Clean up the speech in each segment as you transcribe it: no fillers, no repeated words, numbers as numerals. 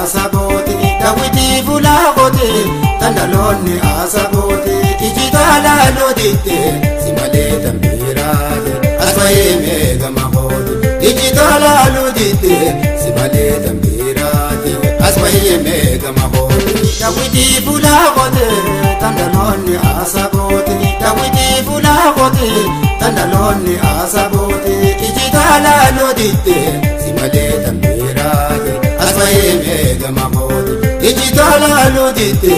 asabooti dawiti fulaakooti tandaloonni asabooti ijitaala looditte simalee tambiraati asfayee meegama hooti ijitaala looditte simalee tambiraati asfayee meegama hooti dawiti fulaakooti tandaloonni asabooti dawiti fulaakooti tandaloonni asabooti ijitaala looditte simalee tambiraati asfayee meegama hooti ijitaala looditte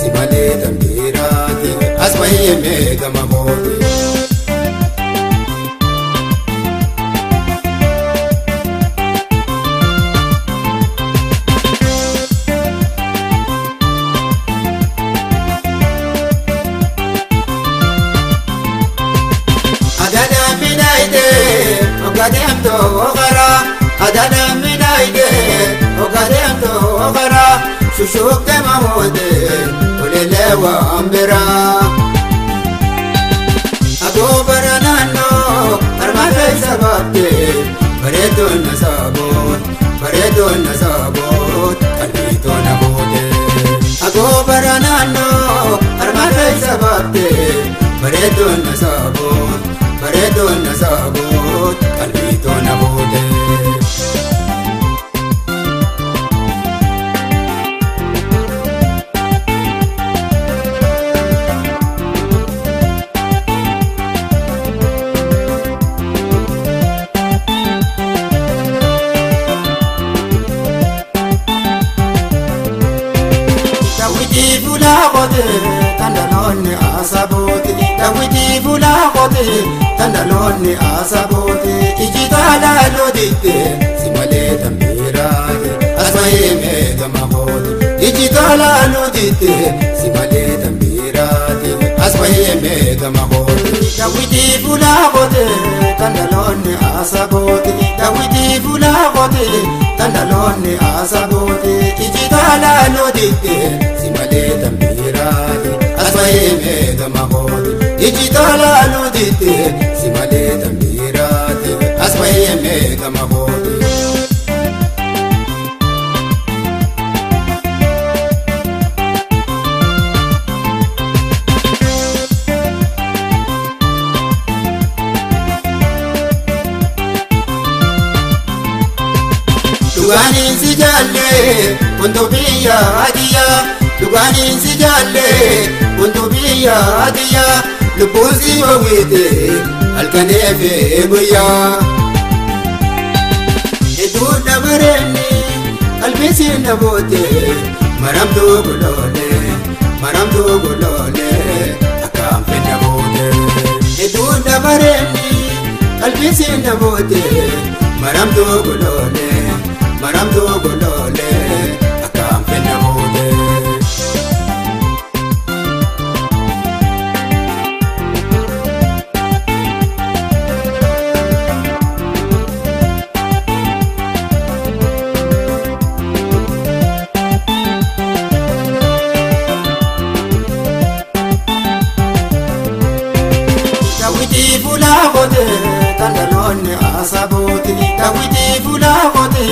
simalee tambiraati asfayee meegama hooti Ogademto ogara adana minaide ogademto ogara shushukte mahode olelewa ambera agobara nano armate sababte baredo nasabot kalito nabode agobara nano armate sababte baredo nasabot kalito nabode dawiti fulaakooti tandaloonni asabooti dawiti fulaakooti tandaloonni asabooti ijitaala looditte simalee tambiraati asfayee meegama hooti ijitaala looditte simalee tambiraati asfayee meegama hooti dawiti fulaakooti tandaloonni asabooti dawiti fulaakooti tandaloonni asabooti ijitaala looditte simalee tambiraati asfayee meegama hooti ijitaala looditte simalee tambiraati asfayee meegama hooti Dugaaniin si jaalle buntu biyya adiyaa Dugaaniin si jaalle buntu biyya adiyaa lubbuun si hawwite halkanee fi guyyaa hedduun dabareenni qalbiin si naboote maramtuu guloolee akkaan fedha boote hedduun dabareenni qalbiin si naboote maramtuu guloolee akkaan fedha boote dawiti fulaakooti tandaloonni asabooti dawiti fulaakooti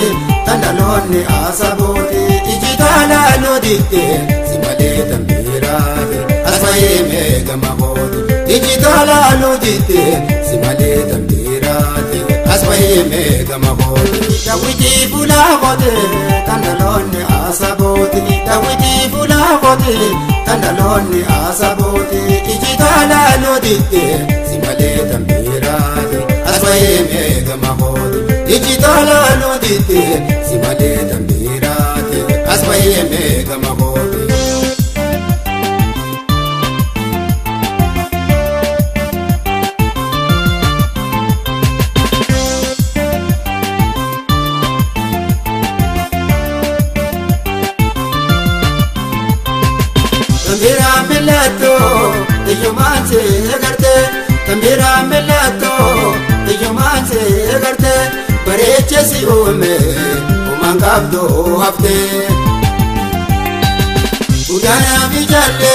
tandaloonni asabooti ijitaala looditte simalee tambiraati asfayee meegama hooti ijitaala looditte simalee tambiraati asfayee meegama hooti dawiti fulaakooti tandaloonni asabooti dawiti fulaakooti tandaloonni asabooti ijitaala looditte simalee tambiraati asfayee meegama hooti ijitaala looditte simalee tambiraati asfayee meegama hooti tambira milato iyumaanse garte tambira milato iyumaanse garte bareeche si uume umangabdo hafte udana bijalle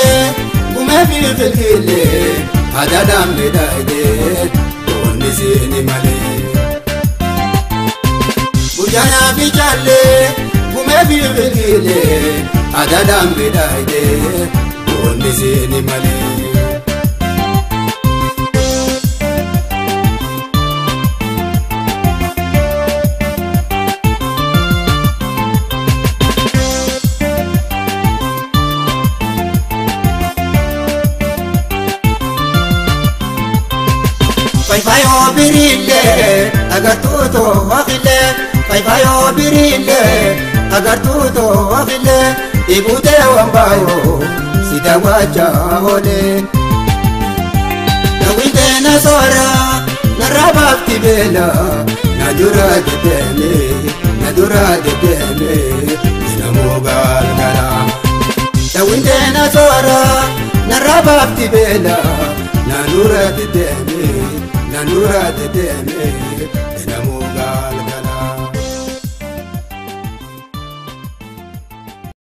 ume bilfilkille adadam bedaide onisini male udana bijalle ume bilfilkille Adaadhaan midhaayitee boonni seeni malee. Fayfaayoo biriillee agartuutoo waqilee Fayfaayoo biriillee agartuutoo waqilee Ibutee wambaayoo si daawwachaa oolee. Dawwitee na soora narraa baafti beela na dura deddeemee namoo gargara. Dawwitee na soora narraa baafti beela na dura deddeemee.